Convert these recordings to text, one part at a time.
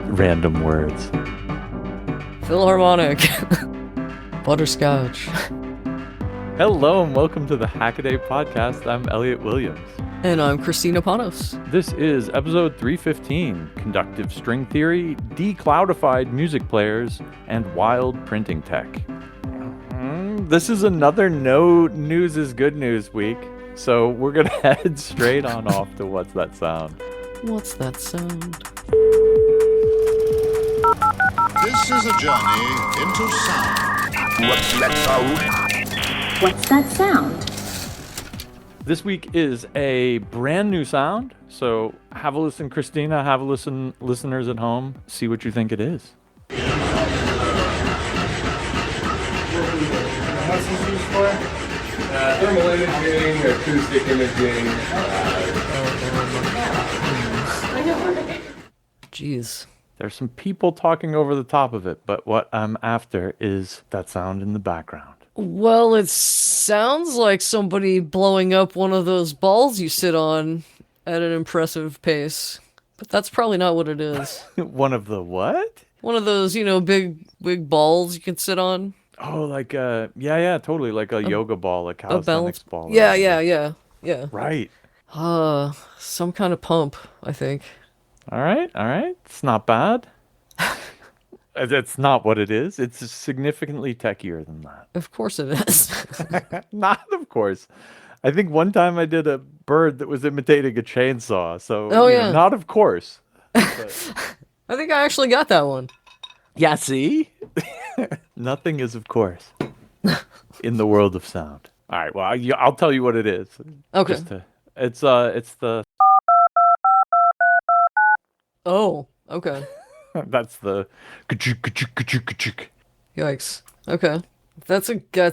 random words. Philharmonic. Butterscotch. Hello and welcome to the Hackaday Podcast. I'm Elliot Williams. And I'm Kristina Panos. This is episode 315, Conductive String Theory, Decloudified Music Players, and Wild Printing Tech. This is another no news is good news week, so we're going to head straight on off to What's That Sound? What's that sound? This is a journey into sound. What's that sound? What's that sound? This week is a brand new sound, so have a listen, Kristina, have a listen, listeners at home, see what you think it is. What's this used for? Thermal imaging, acoustic imaging. Jeez. There's some people talking over the top of it, but what I'm after is that sound in the background. Well, it sounds like somebody blowing up one of those balls you sit on at an impressive pace. But that's probably not what it is. One of the what? One of those, big balls you can sit on. Oh, like yeah, totally, like a yoga ball, a calisthenics ball. Yeah. Right. Some kind of pump, I think. All right. It's not bad. It's not what it is. It's significantly techier than that. Of course it is. Not, of course. I think one time I did a bird that was imitating a chainsaw. So, not of course. But... I think I actually got that one. Yeah, see? Nothing is of course in the world of sound. All right, well, I'll tell you what it is. Okay. It's the... Oh, okay. That's the... Yikes. Okay. That's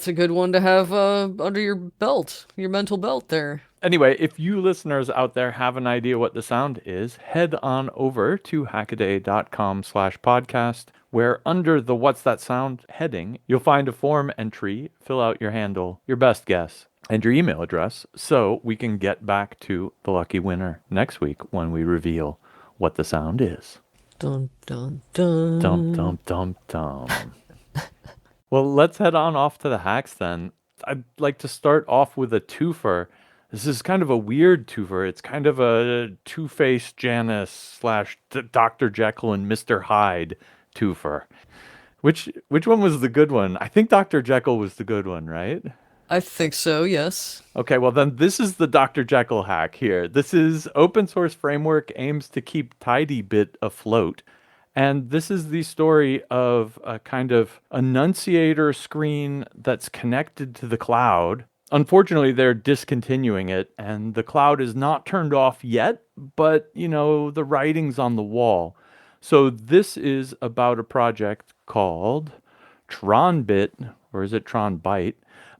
a good one to have under your belt, your mental belt there. Anyway, if you listeners out there have an idea what the sound is, head on over to hackaday.com/podcast, where under the What's That Sound heading, you'll find a form entry, fill out your handle, your best guess, and your email address, so we can get back to the lucky winner next week when we reveal what the sound is. Dun, dun, dun. Dum, dum, dum, dum. Well, let's head on off to the hacks then. I'd like to start off with a twofer. This is kind of a weird twofer. It's kind of a Two-Face Janice / Dr. Jekyll and Mr. Hyde twofer. Which one was the good one? I think Dr. Jekyll was the good one, right? I think so, yes. Okay, well then this is the Dr. Jekyll hack here. This is open source framework aims to keep TidyBit afloat. And this is the story of a kind of annunciator screen that's connected to the cloud. Unfortunately, they're discontinuing it, and the cloud is not turned off yet, but, the writing's on the wall. So this is about a project called TronBit, or is it TronByte,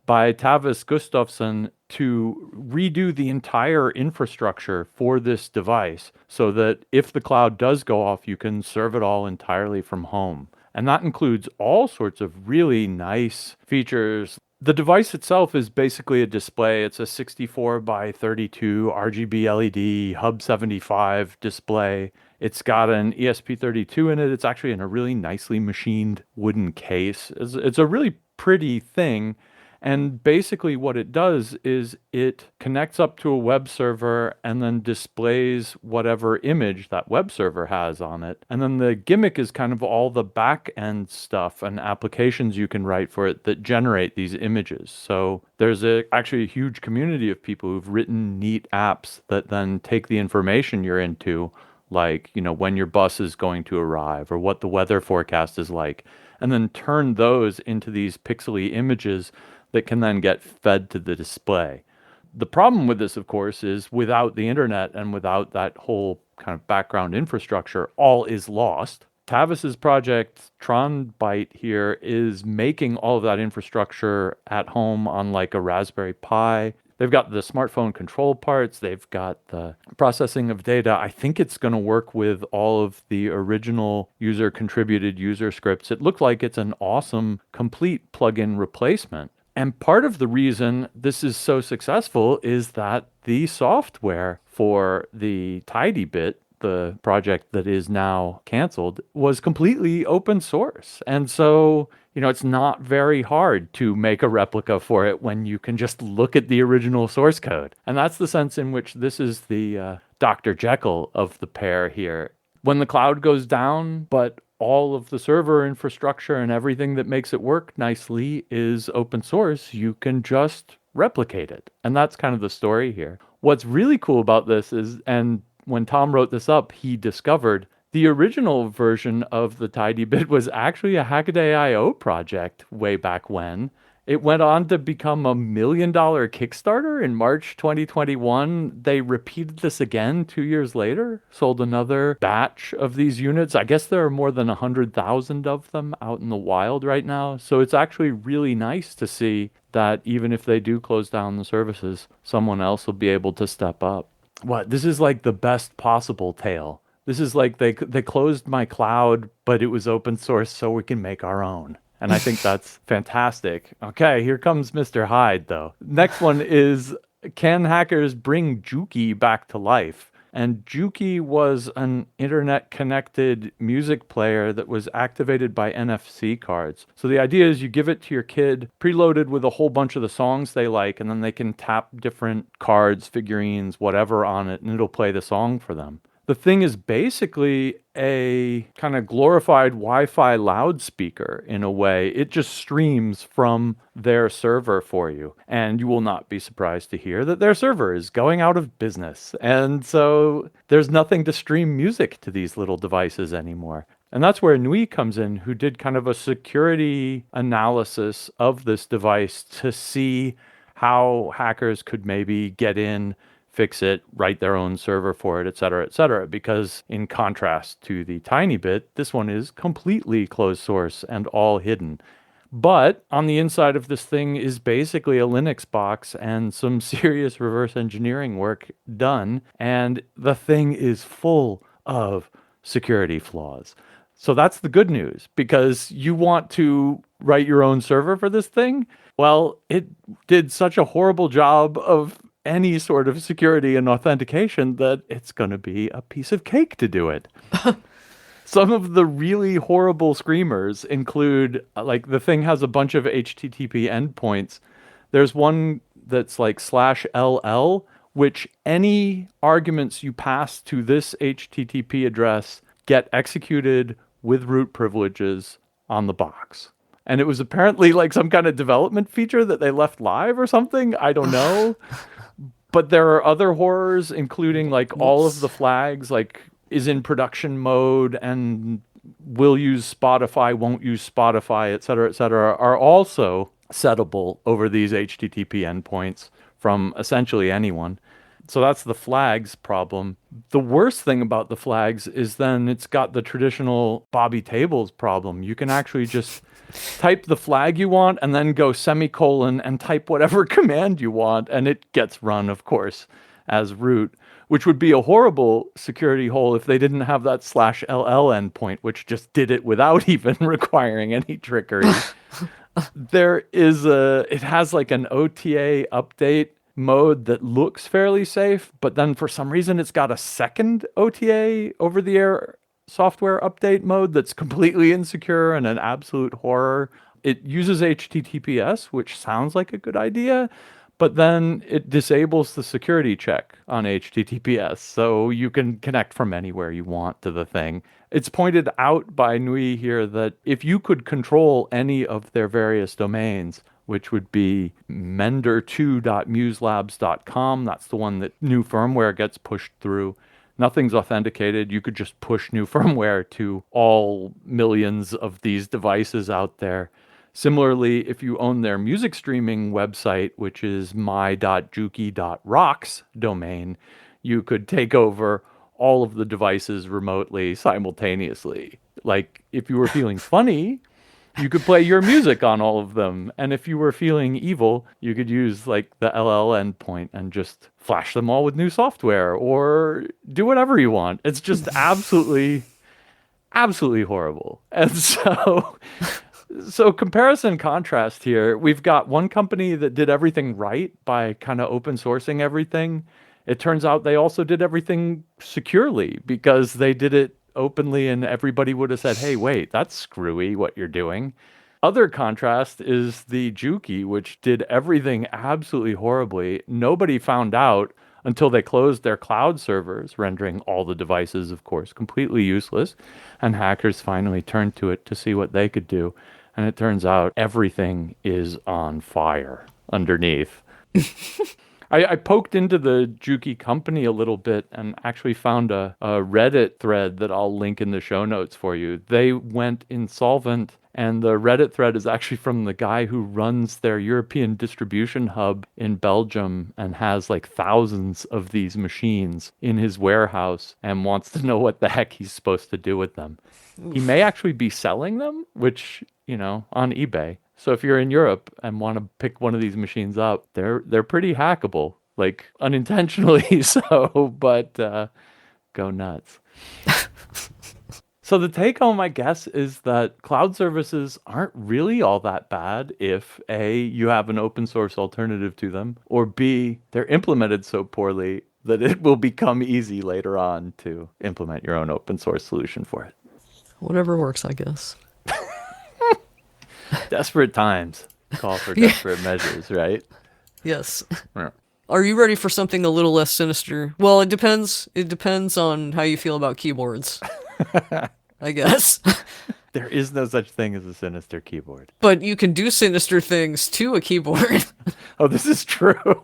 by Tavis Gustafsson to redo the entire infrastructure for this device so that if the cloud does go off, you can serve it all entirely from home. And that includes all sorts of really nice features. The device itself is basically a display. It's a 64 by 32 RGB LED Hub 75 display. It's got an ESP32 in it. It's actually in a really nicely machined wooden case. It's a really pretty thing. And basically what it does is it connects up to a web server and then displays whatever image that web server has on it. And then the gimmick is kind of all the back end stuff and applications you can write for it that generate these images. So there's actually a huge community of people who've written neat apps that then take the information you're into, like, when your bus is going to arrive or what the weather forecast is like, and then turn those into these pixely images that can then get fed to the display. The problem with this, of course, is without the internet and without that whole kind of background infrastructure, all is lost. Tavis's project, TronByte here, is making all of that infrastructure at home on like a Raspberry Pi. They've got the smartphone control parts. They've got the processing of data. I think it's going to work with all of the original user-contributed user scripts. It looked like it's an awesome, complete plugin replacement. And part of the reason this is so successful is that the software for the TidyBit, the project that is now canceled, was completely open source. And so, it's not very hard to make a replica for it when you can just look at the original source code. And that's the sense in which this is the Dr. Jekyll of the pair here. When the cloud goes down, but all of the server infrastructure and everything that makes it work nicely is open source, you can just replicate it. And that's kind of the story here. What's really cool about this is, and when Tom wrote this up, he discovered the original version of the tidybit was actually a Hackaday IO project way back when. It went on to become $1 million Kickstarter in March 2021. They repeated this again 2 years later, sold another batch of these units. I guess there are more than 100,000 of them out in the wild right now. So it's actually really nice to see that even if they do close down the services, someone else will be able to step up. This is like the best possible tale. This is like they closed my cloud, but it was open source so we can make our own. And I think that's fantastic. Okay, here comes Mr. Hyde, though. Next one is, can hackers bring Juki back to life? And Juki was an internet-connected music player that was activated by NFC cards. So the idea is you give it to your kid preloaded with a whole bunch of the songs they like, and then they can tap different cards, figurines, whatever on it, and it'll play the song for them. The thing is basically a kind of glorified Wi-Fi loudspeaker in a way. It just streams from their server for you. And you will not be surprised to hear that their server is going out of business. And so there's nothing to stream music to these little devices anymore. And that's where Nui comes in, who did kind of a security analysis of this device to see how hackers could maybe get in, fix it, write their own server for it, et cetera, because in contrast to the tinybit, this one is completely closed source and all hidden. But on the inside of this thing is basically a Linux box and some serious reverse engineering work done, and the thing is full of security flaws. So that's the good news, because you want to write your own server for this thing? Well, it did such a horrible job of any sort of security and authentication that it's going to be a piece of cake to do it. Some of the really horrible screamers include, like, the thing has a bunch of HTTP endpoints. There's one that's like /LL, which any arguments you pass to this HTTP address get executed with root privileges on the box. And it was apparently like some kind of development feature that they left live or something. I don't know. But there are other horrors, including like all of the flags, like is in production mode and will use Spotify, won't use Spotify, et cetera, are also settable over these HTTP endpoints from essentially anyone. So that's the flags problem. The worst thing about the flags is then it's got the traditional Bobby Tables problem. You can actually just type the flag you want and then go semicolon and type whatever command you want, and it gets run, of course, as root, which would be a horrible security hole if they didn't have that /LL endpoint, which just did it without even requiring any trickery. It has like an OTA update mode that looks fairly safe, but then for some reason it's got a second OTA over-the-air software update mode that's completely insecure and an absolute horror. It uses HTTPS, which sounds like a good idea, but then it disables the security check on HTTPS, so you can connect from anywhere you want to the thing. It's pointed out by Nui here that if you could control any of their various domains, which would be mender2.muselabs.com. That's the one that new firmware gets pushed through. Nothing's authenticated. You could just push new firmware to all millions of these devices out there. Similarly, if you own their music streaming website, which is my.juki.rocks domain, you could take over all of the devices remotely simultaneously. Like, if you were feeling funny, you could play your music on all of them. And if you were feeling evil, you could use like the LL endpoint and just flash them all with new software or do whatever you want. It's just absolutely horrible. And so comparison contrast here, we've got one company that did everything right by kind of open sourcing everything it turns out they also did everything securely because they did it openly and everybody would have said, hey, wait, that's screwy what you're doing. Other contrast is the Juki, which did everything absolutely horribly. Nobody found out until they closed their cloud servers, rendering all the devices, of course, completely useless. And hackers finally turned to it to see what they could do. And it turns out everything is on fire underneath. I poked into the Juki company a little bit and actually found a Reddit thread that I'll link in the show notes for you. They went insolvent, and the Reddit thread is actually from the guy who runs their European distribution hub in Belgium and has like thousands of these machines in his warehouse and wants to know what the heck he's supposed to do with them. He may actually be selling them, which, on eBay. So if you're in Europe and want to pick one of these machines up, they're pretty hackable, like unintentionally so, but go nuts. So the take home, I guess, is that cloud services aren't really all that bad if A, you have an open source alternative to them, or B, they're implemented so poorly that it will become easy later on to implement your own open source solution for it. Whatever works, I guess. Desperate times call for desperate measures, right? Yes. Yeah. Are you ready for something a little less sinister? Well, it depends. It depends on how you feel about keyboards, I guess. There is no such thing as a sinister keyboard. But you can do sinister things to a keyboard. Oh, this is true.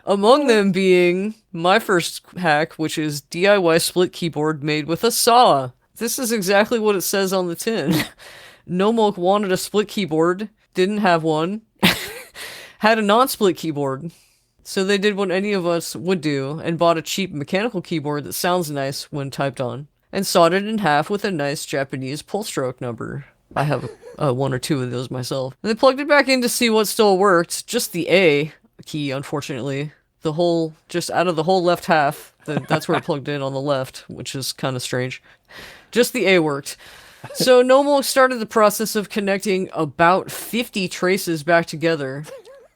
Among them being my first hack, which is DIY split keyboard made with a saw. This is exactly what it says on the tin. Nomolk wanted a split keyboard, didn't have one, had a non-split keyboard. So they did what any of us would do and bought a cheap mechanical keyboard that sounds nice when typed on, and sawed it in half with a nice Japanese pull stroke number. I have one or two of those myself. And they plugged it back in to see what still worked. Just the A key, unfortunately. Just out of the whole left half, that's where it plugged in on the left, which is kind of strange. Just the A worked. So Nomolk started the process of connecting about 50 traces back together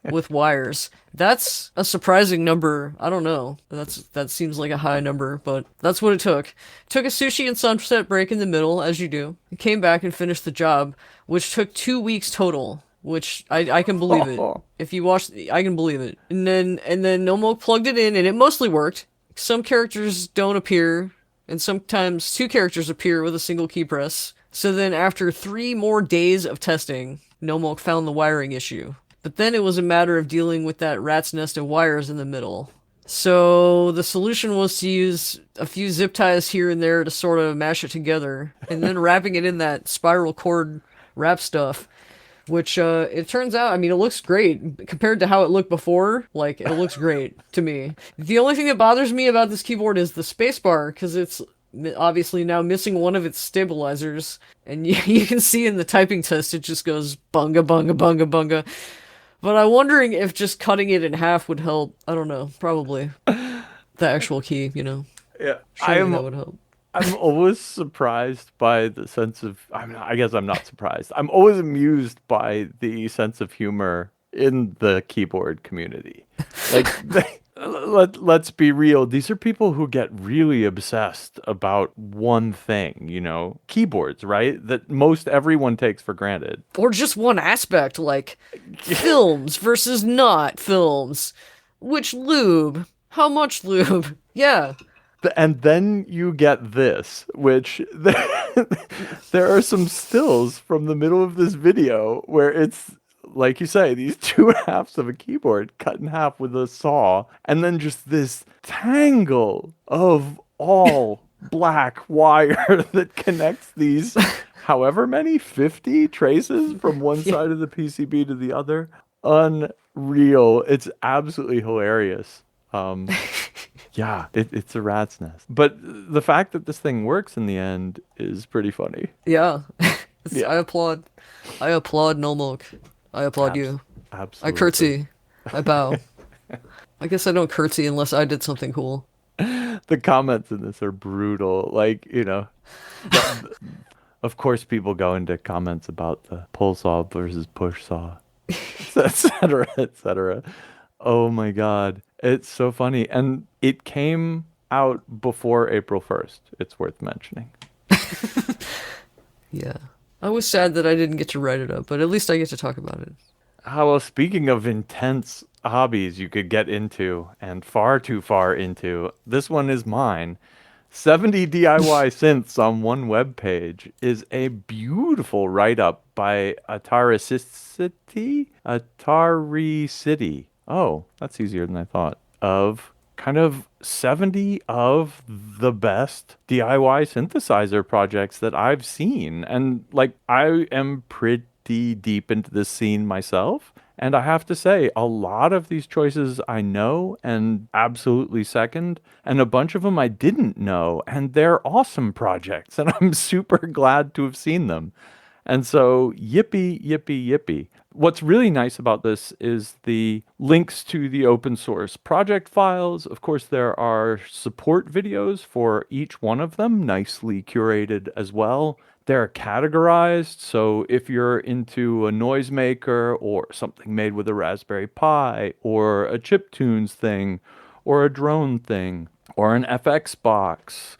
with wires. That's a surprising number. I don't know. That seems like a high number, but that's what it took. Took a sushi and sunset break in the middle, as you do. He came back and finished the job, which took 2 weeks total, which I can believe it. If you watch, I can believe it. And then Nomolk plugged it in, and it mostly worked. Some characters don't appear, and sometimes 2 characters appear with a single key press. So then after 3 more days of testing, Nomolk found the wiring issue. But then it was a matter of dealing with that rat's nest of wires in the middle. So the solution was to use a few zip ties here and there to sort of mash it together, and then wrapping it in that spiral cord wrap stuff, which it turns out, it looks great compared to how it looked before. Like, it looks great to me. The only thing that bothers me about this keyboard is the spacebar, because it's obviously now missing one of its stabilizers, and you can see in the typing test it just goes bunga bunga bunga bunga. But I'm wondering if just cutting it in half would help. I don't know, probably. The actual key, Yeah, surely that would help. I'm always surprised by the sense of, I guess I'm not surprised. I'm always amused by the sense of humor in the keyboard community. Like, let's be real. These are people who get really obsessed about one thing, keyboards, right? That most everyone takes for granted. Or just one aspect, like films versus not films. Which lube? How much lube? Yeah. And then you get this, which there are some stills from the middle of this video where it's, like you say, these 2 halves of a keyboard cut in half with a saw, and then just this tangle of all black wire that connects these however many 50 traces from one side of the PCB to the other. Unreal. It's absolutely hilarious. Yeah, it's a rat's nest. But the fact that this thing works in the end is pretty funny. Yeah. Yeah. I applaud Nomolk. I applaud you. Absolutely. I curtsy. I bow. I guess I don't curtsy unless I did something cool. The comments in this are brutal. Like, of course people go into comments about the pull saw versus push saw, etc., etc. Oh my God. It's so funny. And it came out before April 1st. It's worth mentioning. Yeah. I was sad that I didn't get to write it up, but at least I get to talk about it. Well, speaking of intense hobbies you could get into and far too far into, this one is mine. 70 DIY synths on one web page is a beautiful write-up by Atari City. Oh, that's easier than I thought. Of kind of 70 of the best DIY synthesizer projects that I've seen. And like, I am pretty deep into this scene myself. And I have to say, a lot of these choices I know and absolutely second, and a bunch of them I didn't know, and they're awesome projects, and I'm super glad to have seen them. And so, yippee, yippee, yippee. What's really nice about this is the links to the open source project files. Of course, there are support videos for each one of them, nicely curated as well. They're categorized, so if you're into a noisemaker or something made with a Raspberry Pi or a chiptunes thing or a drone thing or an FX box,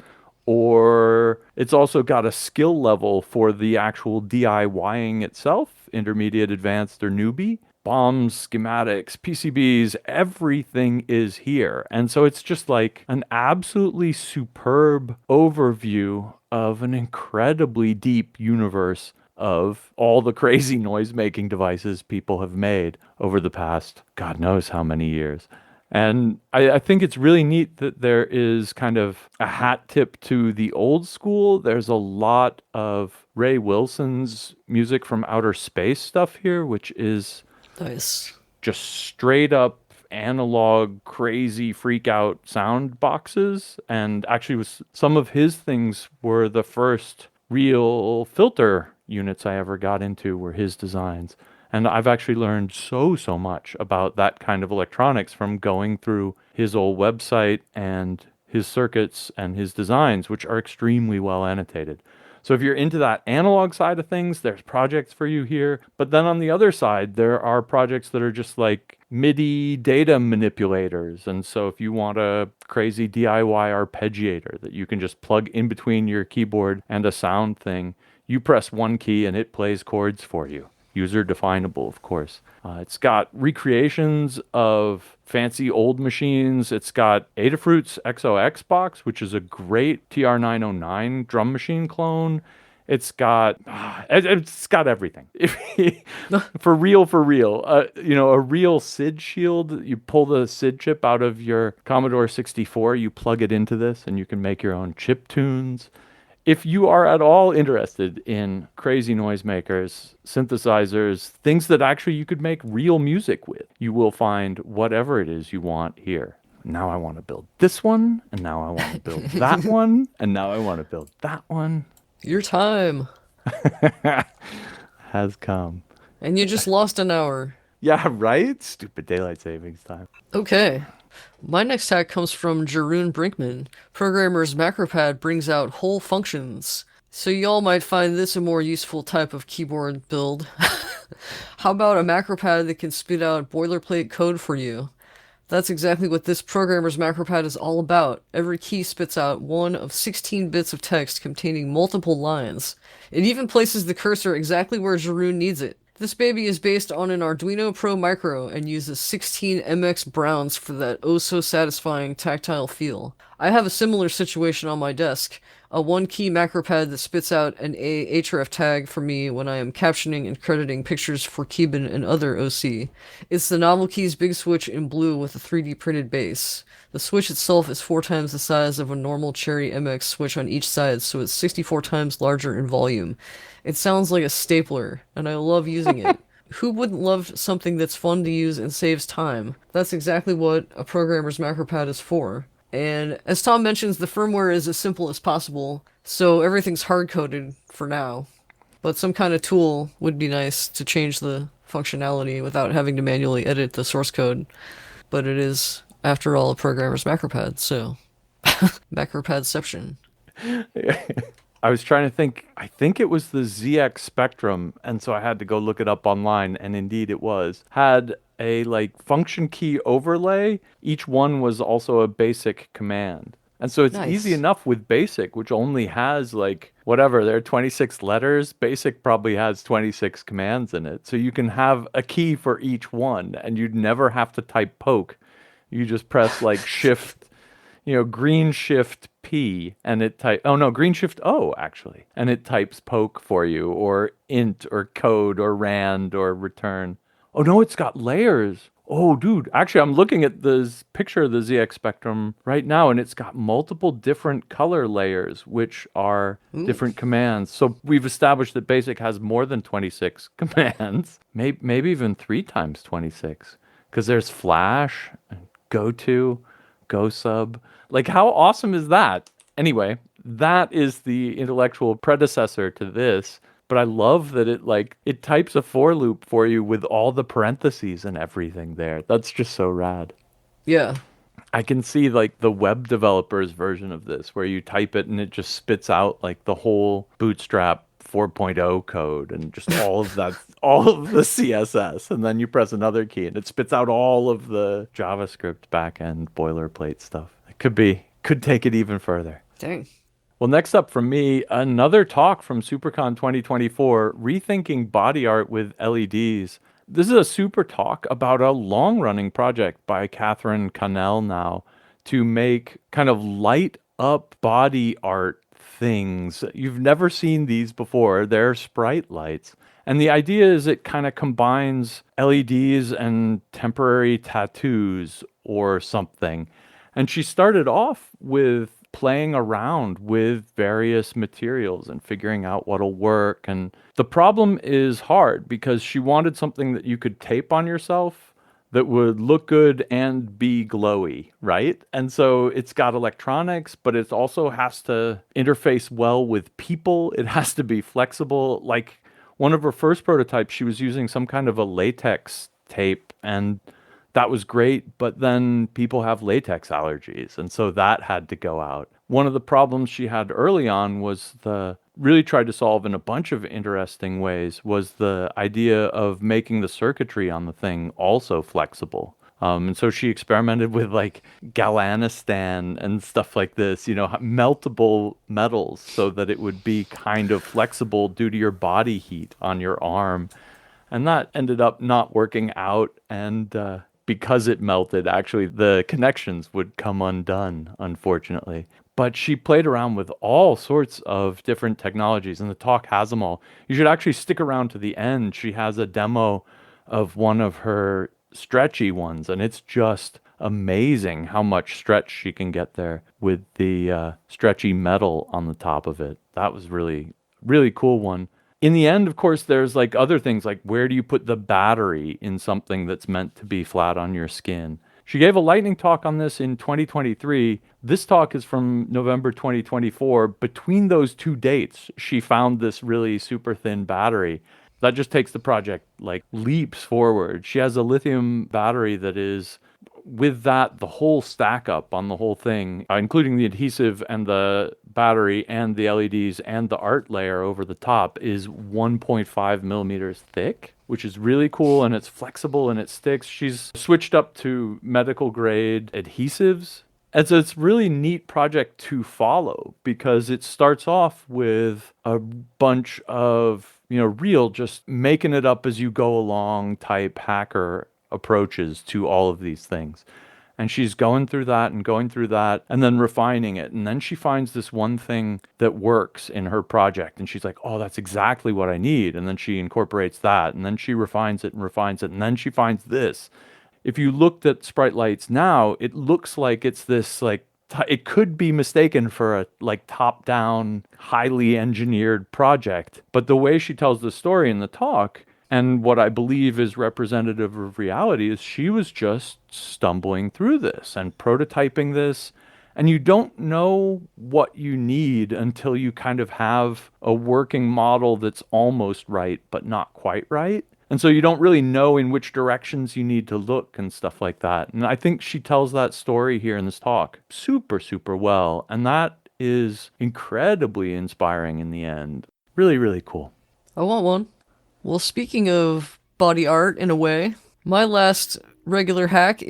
or it's also got a skill level for the actual DIYing itself, intermediate, advanced, or newbie. Bombs, schematics, PCBs, everything is here. And so it's just like an absolutely superb overview of an incredibly deep universe of all the crazy noise-making devices people have made over the past God knows how many years. And I think it's really neat that there is kind of a hat tip to the old school. There's a lot of Ray Wilson's music from outer space stuff here, which is Nice. just straight up analog, crazy freak out sound boxes. And actually, some of his things were the first real filter units I ever got into were his designs. And I've actually learned so much about that kind of electronics from going through his old website and his circuits and his designs, which are extremely well annotated. So if you're into that analog side of things, there's projects for you here. But then on the other side, there are projects that are just like MIDI data manipulators. And so if you want a crazy DIY arpeggiator that you can just plug in between your keyboard and a sound thing, you press one key and it plays chords for you. User definable, of course. It's got recreations of fancy old machines. It's got Adafruit's XOX box, which is a great TR-909 drum machine clone. It's got everything. For real. A real SID shield. You pull the SID chip out of your Commodore 64, you plug it into this, and you can make your own chip tunes. If you are at all interested in crazy noisemakers, synthesizers, things that actually you could make real music with, you will find whatever it is you want here. Now I want to build this one, and now I want to build that one, and now I want to build that one. Your time. Has come. And you just lost an hour. Yeah, right? Stupid daylight savings time. Okay. My next hack comes from Jeroen Brinkman. Programmer's Macropad brings out whole functions. So y'all might find this a more useful type of keyboard build. How about a Macropad that can spit out boilerplate code for you? That's exactly what this Programmer's Macropad is all about. Every key spits out one of 16 bits of text containing multiple lines. It even places the cursor exactly where Jeroen needs it. This baby is based on an Arduino Pro Micro and uses 16 MX Browns for that oh-so-satisfying tactile feel. I have a similar situation on my desk, a one-key Macropad that spits out an href tag for me when I am captioning and crediting pictures for Keybin and other OC. It's the Novel Keys Big Switch in blue with a 3D printed base. The switch itself is 4 times the size of a normal Cherry MX switch on each side, so it's 64 times larger in volume. It sounds like a stapler, and I love using it. Who wouldn't love something that's fun to use and saves time? That's exactly what a Programmer's Macropad is for. And as Tom mentions, the firmware is as simple as possible, so everything's hard-coded for now. But some kind of tool would be nice to change the functionality without having to manually edit the source code. But it is, after all, a Programmer's Macropad, so Macropadception. I was trying to think, I think it was the ZX Spectrum, and so I had to go look it up online, and indeed it was. Had a like function key overlay. Each one was also a basic command. And so it's easy Nice. enough with basic, which only has like whatever, there are 26 letters. Basic probably has 26 commands in it. So you can have a key for each one and you'd never have to type poke. You just press like shift, green shift P and it green shift O actually. And it types poke for you or int or code or rand or return. Oh no, it's got layers. Oh, dude, actually, I'm looking at this picture of the ZX Spectrum right now, and it's got multiple different color layers, which are different commands. So we've established that BASIC has more than 26 commands, maybe even 3 times 26, because there's flash, go to, go sub. Like, how awesome is that? Anyway, that is the intellectual predecessor to this. But I love that it types a for loop for you with all the parentheses and everything there. That's just so rad. Yeah. I can see like the web developers version of this where you type it and it just spits out like the whole Bootstrap 4.0 code and just all of that, all of the CSS. And then you press another key and it spits out all of the JavaScript backend boilerplate stuff. It could take it even further. Dang. Well, next up from me, another talk from SuperCon 2024, Rethinking Body Art with LEDs. This is a super talk about a long-running project by Catherine Cannell now to make kind of light up body art things. You've never seen these before. They're sprite lights. And the idea is it kind of combines LEDs and temporary tattoos or something. And she started off with playing around with various materials and figuring out what'll work. And the problem is hard because she wanted something that you could tape on yourself that would look good and be glowy, right? And so it's got electronics, but it also has to interface well with people. It has to be flexible. Like one of her first prototypes, she was using some kind of a latex tape, and that was great, but then people have latex allergies, and so that had to go out. One of the problems she had early on was really tried to solve in a bunch of interesting ways, was the idea of making the circuitry on the thing also flexible. And so she experimented with like Galanistan and stuff like this, meltable metals so that it would be kind of flexible due to your body heat on your arm. And that ended up not working out, and because it melted, actually, the connections would come undone, unfortunately. But she played around with all sorts of different technologies, and the talk has them all. You should actually stick around to the end. She has a demo of one of her stretchy ones, and it's just amazing how much stretch she can get there with the stretchy metal on the top of it. That was really, really cool one. In the end, of course, there's like other things like where do you put the battery in something that's meant to be flat on your skin? She gave a lightning talk on this in 2023. This talk is from November 2024. Between those two dates, she found this really super thin battery. That just takes the project like leaps forward. She has a lithium battery that is, with that, the whole stack up on the whole thing, including the adhesive and the battery and the LEDs and the art layer over the top, is 1.5 millimeters thick, which is really cool, and it's flexible and it sticks. She's switched up to medical grade adhesives. And so it's a really neat project to follow because it starts off with a bunch of, real just making it up as you go along type hacker approaches to all of these things. And she's going through that and then refining it. And then she finds this one thing that works in her project. And she's like, oh, that's exactly what I need. And then she incorporates that. And then she refines it. And then she finds this. If you looked at Sprite Lights now, it looks like it's this like, it could be mistaken for a like top-down, highly engineered project. But the way she tells the story in the talk, and what I believe is representative of reality, is she was just stumbling through this and prototyping this. And you don't know what you need until you kind of have a working model that's almost right, but not quite right. And so you don't really know in which directions you need to look and stuff like that. And I think she tells that story here in this talk super, super well. And that is incredibly inspiring in the end. Really, really cool. I want one. Well, speaking of body art, in a way, My last regular hack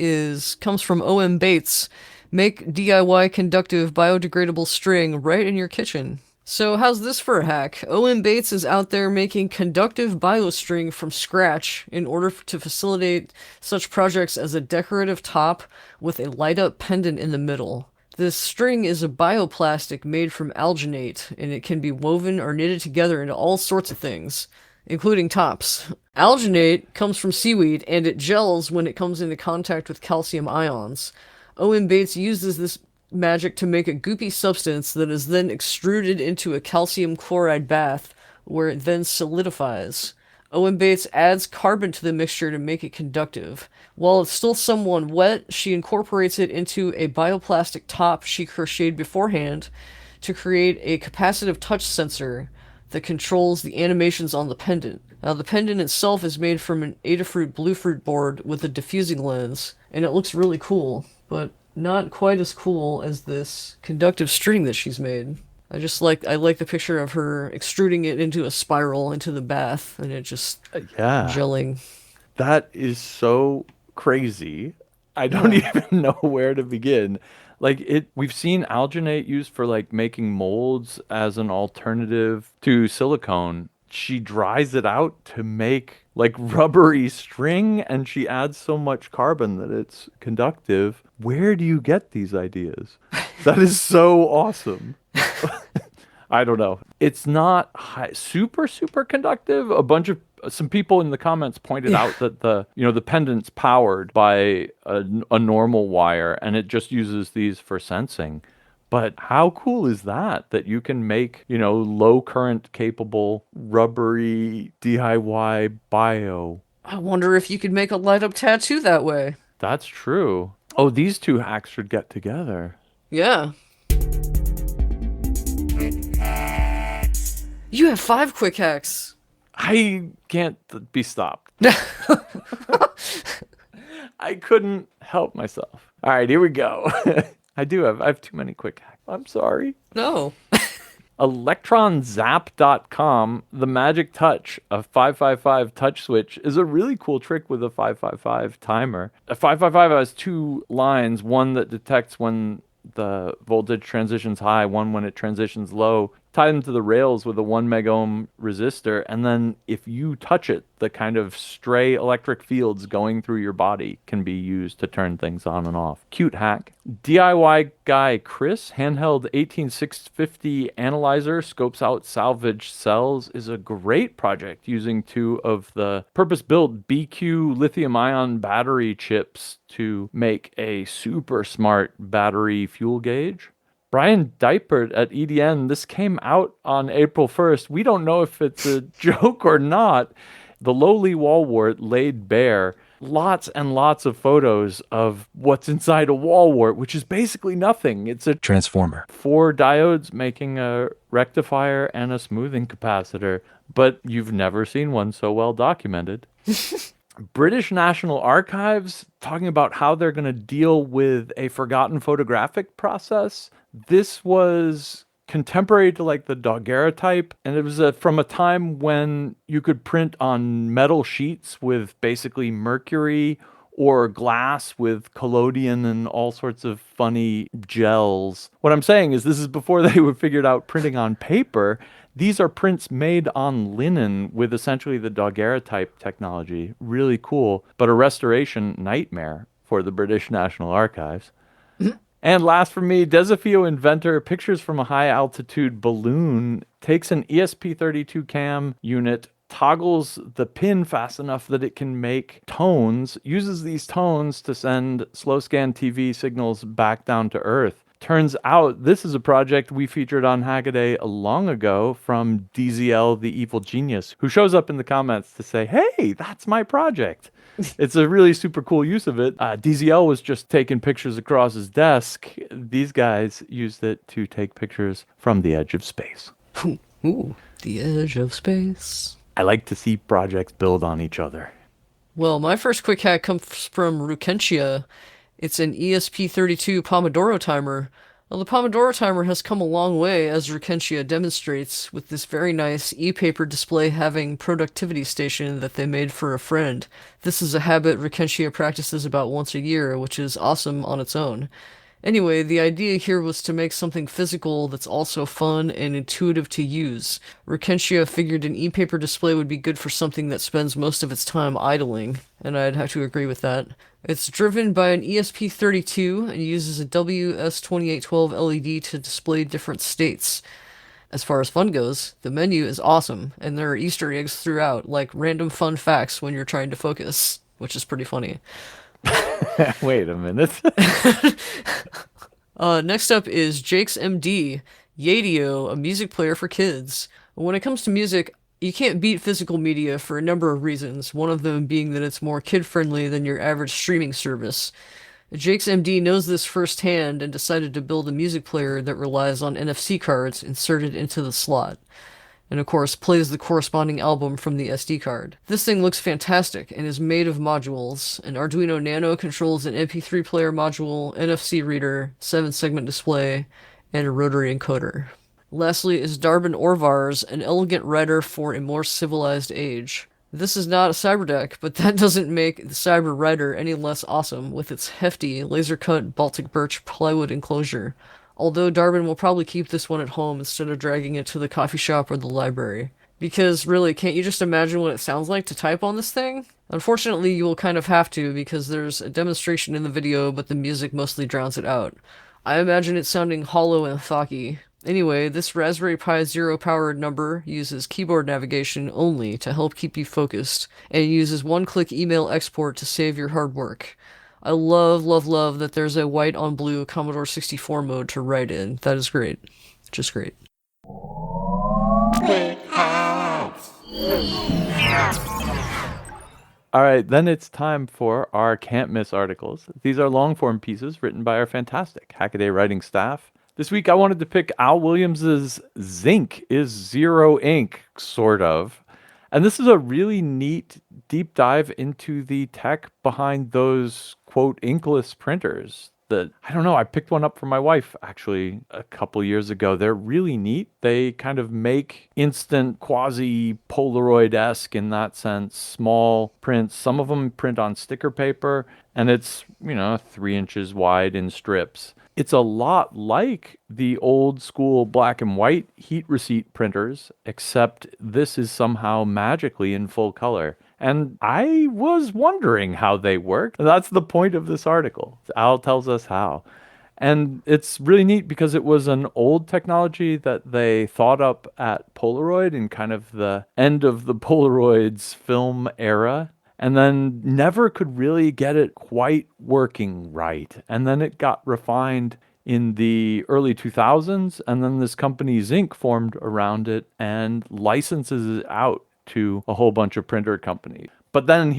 comes from O.M. Bates. Make DIY conductive biodegradable string right in your kitchen. So how's this for a hack? O.M. Bates is out there making conductive biostring from scratch in order to facilitate such projects as a decorative top with a light-up pendant in the middle. This string is a bioplastic made from alginate, and it can be woven or knitted together into all sorts of things, including tops. Alginate comes from seaweed, and it gels when it comes into contact with calcium ions. O.M. Bates uses this magic to make a goopy substance that is then extruded into a calcium chloride bath, where it then solidifies. O.M. Bates adds carbon to the mixture to make it conductive. While it's still somewhat wet, she incorporates it into a bioplastic top she crocheted beforehand to create a capacitive touch sensor that controls the animations on the pendant. Now, the pendant itself is made from an Adafruit Bluefruit board with a diffusing lens, and it looks really cool, but not quite as cool as this conductive string that she's made. I like the picture of her extruding it into a spiral into the bath, and it just gelling. That is so crazy. I don't even know where to begin. We've seen alginate used for making molds as an alternative to silicone. She dries it out to make rubbery string, and she adds so much carbon that it's conductive. Where do you get these ideas? That is so awesome. I don't know. It's not super conductive. Some people in the comments pointed out that the pendant's powered by a normal wire, and it just uses these for sensing. But how cool is that you can make, low current capable rubbery DIY bio? I wonder if you could make a light up tattoo that way. That's true. Oh, these two hacks should get together. Yeah. You have 5 quick hacks. I can't be stopped. I couldn't help myself. All right, here we go. I have too many quick hacks. I'm sorry. No. ElectronZap.com, the magic touch, a 555 touch switch, is a really cool trick with a 555 timer. A 555 has 2 lines, one that detects when the voltage transitions high, one when it transitions low. Tie them to the rails with a 1 megohm resistor, and then if you touch it, the kind of stray electric fields going through your body can be used to turn things on and off. Cute hack. DIY guy Chris, handheld 18650 analyzer, scopes out salvage cells, is a great project using 2 of the purpose-built BQ lithium-ion battery chips to make a super smart battery fuel gauge. Brian Diepert at EDN, this came out on April 1st. We don't know if it's a joke or not. The lowly wall wart laid bare. Lots and lots of photos of what's inside a wall wart, which is basically nothing. It's a transformer. 4 diodes making a rectifier and a smoothing capacitor, but you've never seen one so well documented. British National Archives talking about how they're going to deal with a forgotten photographic process. This was contemporary to the daguerreotype, and it was from a time when you could print on metal sheets with basically mercury or glass with collodion and all sorts of funny gels. What I'm saying is this is before they were figured out printing on paper. These are prints made on linen with essentially the daguerreotype technology. Really cool, but a restoration nightmare for the British National Archives. And last for me, Desafio inventor, pictures from a high-altitude balloon, takes an ESP32 cam unit, toggles the pin fast enough that it can make tones, uses these tones to send slow-scan TV signals back down to Earth. Turns out this is a project we featured on Hackaday long ago from DZL, the evil genius, who shows up in the comments to say, hey, that's my project. It's a really super cool use of it. DZL was just taking pictures across his desk. These guys used it to take pictures from the edge of space. Ooh, the edge of space. I like to see projects build on each other. Well, my first quick hack comes from Rukentia. It's an ESP32 Pomodoro timer. Well, the Pomodoro timer has come a long way, as Rekentia demonstrates, with this very nice e-paper display having productivity station that they made for a friend. This is a habit Rekentia practices about once a year, which is awesome on its own. Anyway, the idea here was to make something physical that's also fun and intuitive to use. Rekentia figured an e-paper display would be good for something that spends most of its time idling, and I'd have to agree with that. It's driven by an ESP32 and uses a WS2812 LED to display different states. As far as fun goes, the menu is awesome, and there are Easter eggs throughout, like random fun facts when you're trying to focus, which is pretty funny. Wait a minute. Next up is Jake's MD, Yadio, a music player for kids. When it comes to music, you can't beat physical media for a number of reasons, one of them being that it's more kid-friendly than your average streaming service. Jake's MD knows this firsthand and decided to build a music player that relies on NFC cards inserted into the slot, and of course plays the corresponding album from the SD card. This thing looks fantastic and is made of modules. An Arduino Nano controls an MP3 player module, NFC reader, 7-segment display, and a rotary encoder. Lastly is Darbin Orvar's, an elegant writer for a more civilized age. This is not a cyber deck, but that doesn't make the cyber writer any less awesome with its hefty, laser-cut Baltic birch plywood enclosure. Although Darbin will probably keep this one at home instead of dragging it to the coffee shop or the library. Because really, can't you just imagine what it sounds like to type on this thing? Unfortunately, you will kind of have to because there's a demonstration in the video, but the music mostly drowns it out. I imagine it sounding hollow and thocky. Anyway, this Raspberry Pi Zero powered number uses keyboard navigation only to help keep you focused, and uses one-click email export to save your hard work. I love, love, love that there's a white on blue Commodore 64 mode to write in. That is great. Just great. All right, then it's time for our can't miss articles. These are long-form pieces written by our fantastic Hackaday writing staff. This week I wanted to pick Al Williams's Zinc is Zero Ink, sort of. And this is a really neat deep dive into the tech behind those, quote, inkless printers that, I don't know, I picked one up for my wife actually a couple years ago. They're really neat. They kind of make instant quasi-Polaroid-esque in that sense, small prints. Some of them print on sticker paper, and it's, 3 inches wide in strips. It's a lot like the old school black and white heat receipt printers, except this is somehow magically in full color. And I was wondering how they work. That's the point of this article. Al tells us how. And it's really neat because it was an old technology that they thought up at Polaroid in kind of the end of the Polaroid's film era, and then never could really get it quite working right. And then it got refined in the early 2000s, and then this company Zinc formed around it and licenses it out to a whole bunch of printer companies. But then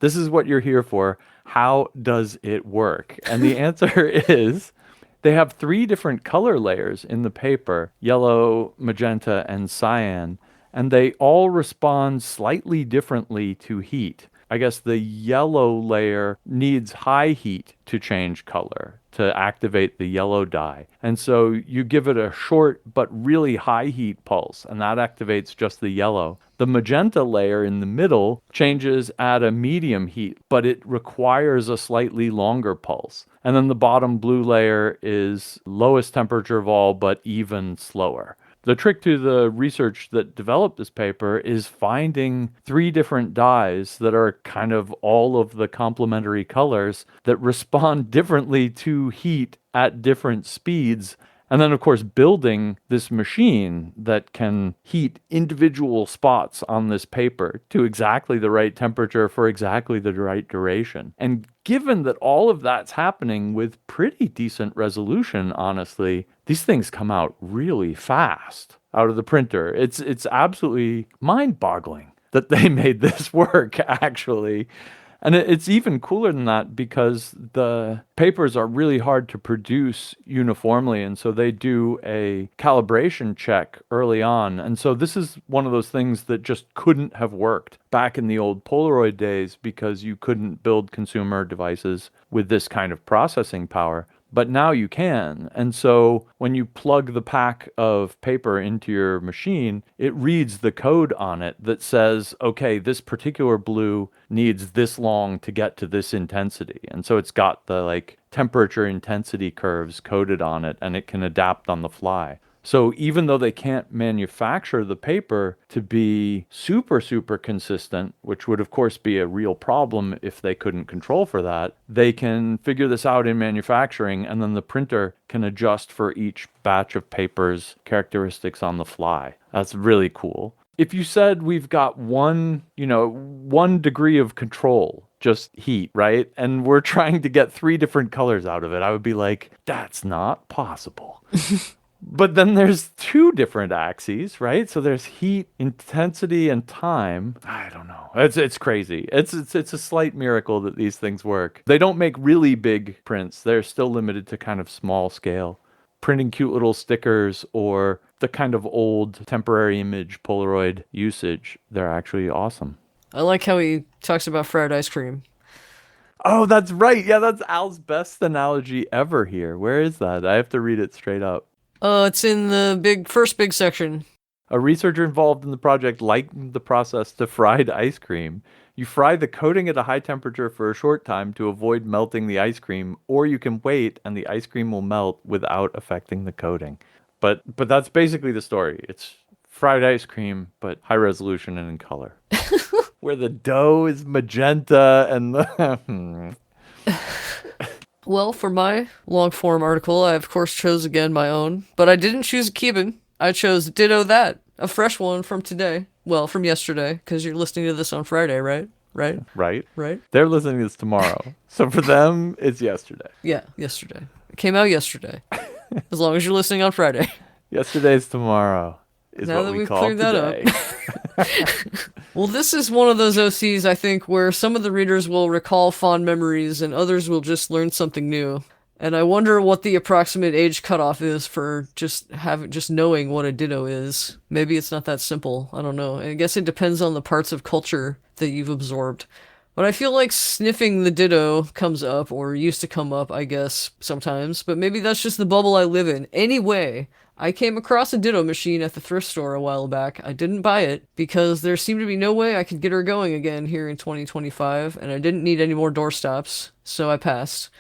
this is what you're here for. How does it work? And the answer is they have 3 different color layers in the paper: yellow, magenta, and cyan. And they all respond slightly differently to heat. I guess the yellow layer needs high heat to change color, to activate the yellow dye. And so you give it a short but really high heat pulse, and that activates just the yellow. The magenta layer in the middle changes at a medium heat, but it requires a slightly longer pulse. And then the bottom blue layer is lowest temperature of all, but even slower. The trick to the research that developed this paper is finding 3 different dyes that are kind of all of the complementary colors that respond differently to heat at different speeds. And then, of course, building this machine that can heat individual spots on this paper to exactly the right temperature for exactly the right duration. And given that all of that's happening with pretty decent resolution, honestly, these things come out really fast out of the printer. It's absolutely mind-boggling that they made this work, actually. And it's even cooler than that because the papers are really hard to produce uniformly. And so they do a calibration check early on. And so this is one of those things that just couldn't have worked back in the old Polaroid days because you couldn't build consumer devices with this kind of processing power. but now you can. And so when you plug the pack of paper into your machine, it reads the code on it that says, okay, this particular blue needs this long to get to this intensity. And so it's got the like temperature intensity curves coded on it, and it can adapt on the fly. So even though they can't manufacture the paper to be super, super consistent, which would of course be a real problem if they couldn't control for that, they can figure this out in manufacturing, and then the printer can adjust for each batch of paper's characteristics on the fly. That's really cool. If you said we've got one degree of control, just heat, right? And we're trying to get 3 different colors out of it, I would be like, that's not possible. But then there's 2 different axes, right? So there's heat, intensity, and time. I don't know. It's crazy. It's a slight miracle that these things work. They don't make really big prints. They're still limited to kind of small scale. Printing cute little stickers or the kind of old temporary image Polaroid usage, they're actually awesome. I like how he talks about fried ice cream. Oh, that's right. Yeah, that's Al's best analogy ever here. Where is that? I have to read it straight up. It's in the first big section. A researcher involved in the project likened the process to fried ice cream. You fry the coating at a high temperature for a short time to avoid melting the ice cream, or you can wait and the ice cream will melt without affecting the coating. But that's basically the story. It's fried ice cream, but high resolution and in color. Where the dough is magenta and the... Well, for my long-form article, I of course chose again my own, but I didn't choose a Cuban. I chose Ditto That, a fresh one from today. Well, from yesterday, because you're listening to this on Friday, right? Right? They're listening to this tomorrow. So for them, it's yesterday. Yeah, yesterday. It came out yesterday. As long as you're listening on Friday. Yesterday's tomorrow is now what that we we've call cleared today. that up. Well, this is one of those OCs, I think, where some of the readers will recall fond memories and others will just learn something new. And I wonder what the approximate age cutoff is for just knowing what a ditto is. Maybe it's not that simple. I don't know. I guess it depends on the parts of culture that you've absorbed. But I feel like sniffing the ditto comes up, or used to come up, I guess, sometimes. But maybe that's just the bubble I live in. Anyway, I came across a ditto machine at the thrift store a while back. I didn't buy it because there seemed to be no way I could get her going again here in 2025, and I didn't need any more doorstops, so I passed.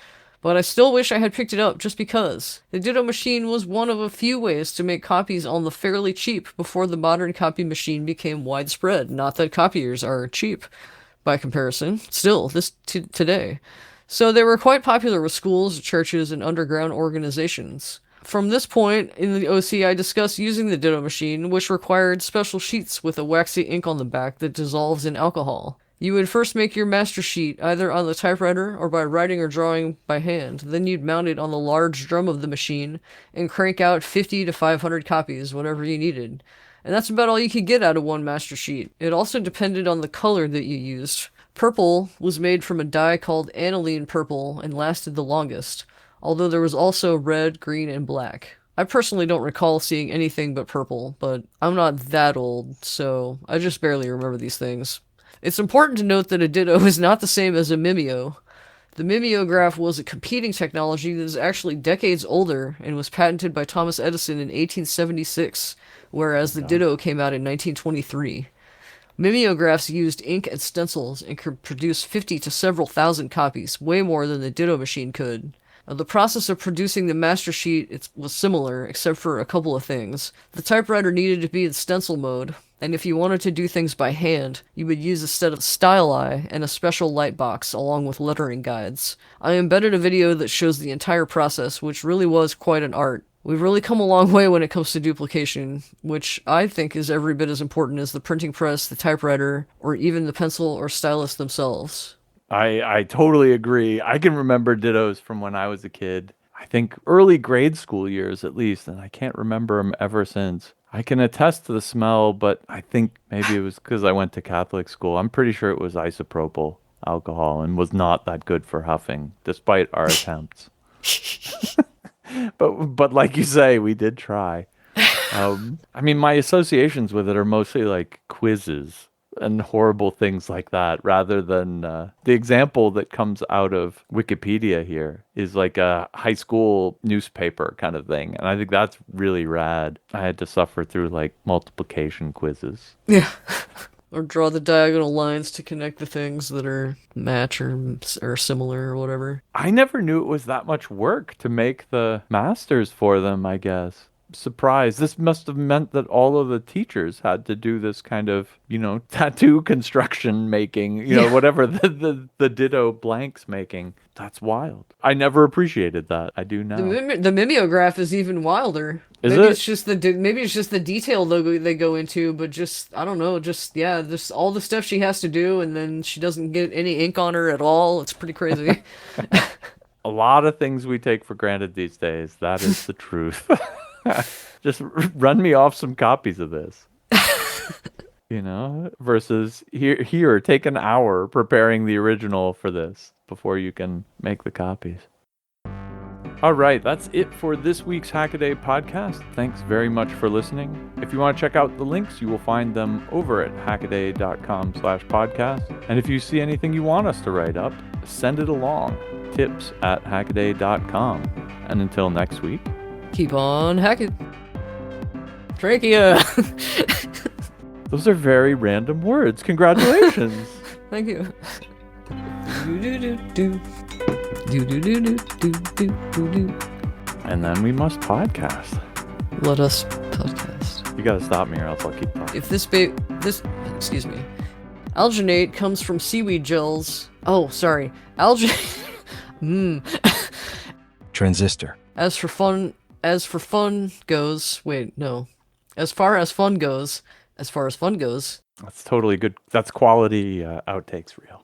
But I still wish I had picked it up just because. The ditto machine was one of a few ways to make copies on the fairly cheap before the modern copy machine became widespread. Not that copiers are cheap by comparison, still, today. So they were quite popular with schools, churches, and underground organizations. From this point in the OC, I discussed using the ditto machine, which required special sheets with a waxy ink on the back that dissolves in alcohol. You would first make your master sheet either on the typewriter or by writing or drawing by hand. Then you'd mount it on the large drum of the machine and crank out 50 to 500 copies, whatever you needed. And that's about all you could get out of one master sheet. It also depended on the color that you used. Purple was made from a dye called aniline purple and lasted the longest, although there was also red, green, and black. I personally don't recall seeing anything but purple, but I'm not that old, so I just barely remember these things. It's important to note that a ditto is not the same as a mimeo. The mimeograph was a competing technology that is actually decades older and was patented by Thomas Edison in 1876, whereas the ditto came out in 1923. Mimeographs used ink and stencils and could produce 50 to several thousand copies, way more than the ditto machine could. Now, the process of producing the master sheet was similar, except for a couple of things. The typewriter needed to be in stencil mode, and if you wanted to do things by hand, you would use a set of styli and a special light box along with lettering guides. I embedded a video that shows the entire process, which really was quite an art. We've really come a long way when it comes to duplication, which I think is every bit as important as the printing press, the typewriter, or even the pencil or stylus themselves. I totally agree. I can remember dittos from when I was a kid. I think early grade school years at least, and I can't remember them ever since. I can attest to the smell, but I think maybe it was because I went to Catholic school. I'm pretty sure it was isopropyl alcohol and was not that good for huffing, despite our attempts. But like you say, we did try. I mean, my associations with it are mostly like quizzes. and horrible things like that, rather than the example that comes out of Wikipedia here is like a high school newspaper kind of thing. And I think that's really rad. I had to suffer through like multiplication quizzes. Yeah. Or draw the diagonal lines to connect the things that are match or similar or whatever. I never knew it was that much work to make the masters for them, I guess. Surprise. This must have meant that all of the teachers had to do this kind of, tattoo construction making, whatever the ditto blanks making. That's wild. I never appreciated that. I do now. The mimeograph is even wilder. Is maybe it? It's just maybe it's just the detail they go into, but just I don't know, just all the stuff she has to do, and then she doesn't get any ink on her at all. It's pretty crazy. A lot of things we take for granted these days. That is the truth. Just run me off some copies of this. Versus here, take an hour preparing the original for this before you can make the copies. All right, that's it for this week's Hackaday podcast. Thanks very much for listening. If you want to check out the links, you will find them over at hackaday.com/podcast. And if you see anything you want us to write up, send it along. tips@hackaday.com. And until next week, keep on hacking. Trachea. Those are very random words. Congratulations. Thank you. And then we must podcast. Let us podcast. You gotta stop me or else I'll keep talking. If excuse me. Alginate comes from seaweed gels. Oh, sorry. Transistor. As for fun goes, wait, no. As far as fun goes. That's totally good. That's quality outtakes reel.